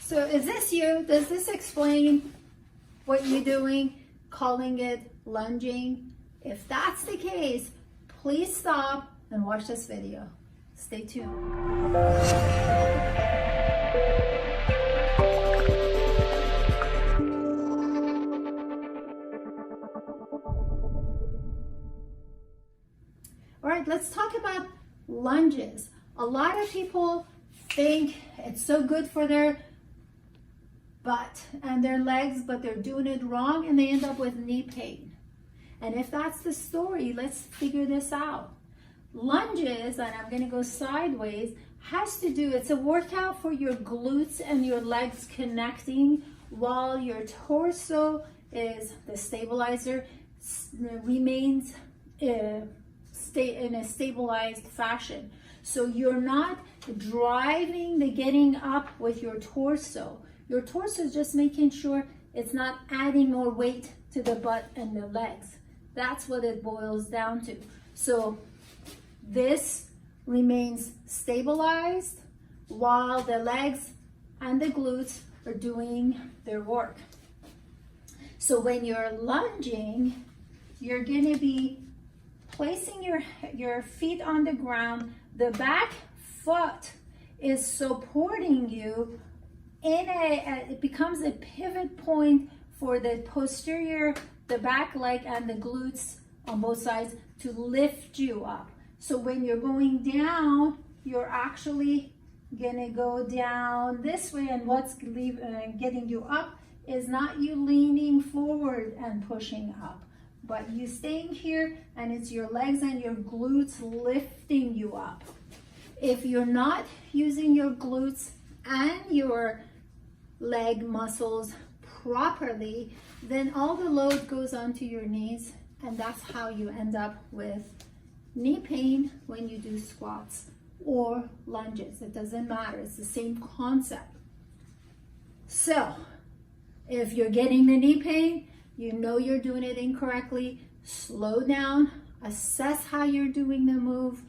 So is this you? Does this explain what you're doing, calling it lunging? If that's the case, please stop and watch this video. Stay tuned. All right, let's talk about lunges. A lot of people think it's so good for their butt and their legs, but they're doing it wrong and they end up with knee pain. And if that's the story, let's figure this out. Lunges, and I'm going to go sideways, has to do, it's a workout for your glutes and your legs connecting while your torso is the stabilizer, remains in a stabilized fashion. So you're not driving the getting up with your torso. Your torso is just making sure it's not adding more weight to the butt and the legs. That's what it boils down to. So this remains stabilized while the legs and the glutes are doing their work. So when you're lunging, you're going to be placing your feet on the ground. The back foot is supporting you it becomes a pivot point for the posterior, the back leg and the glutes on both sides to lift you up. So when you're going down, you're actually gonna go down this way, and what's getting you up is not you leaning forward and pushing up, but you staying here, and it's your legs and your glutes lifting you up. If you're not using your glutes and your leg muscles properly, then all the load goes onto your knees, and that's how you end up with knee pain when you do squats or lunges. It doesn't matter, it's the same concept. So if you're getting the knee pain, you know you're doing it incorrectly, slow down, assess how you're doing the move,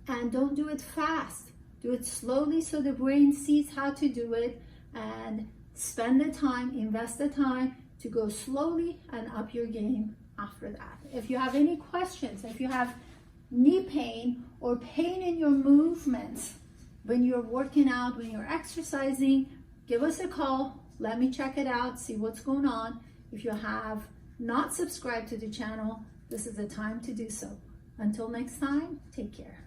and don't do it fast. Do it slowly so the brain sees how to do it, and spend the time, invest the time to go slowly and up your game after that. If you have any questions, if you have knee pain or pain in your movements when you're working out, when you're exercising, give us a call. Let me check it out, see what's going on. If you have not subscribed to the channel, this is the time to do so. Until next time, take care.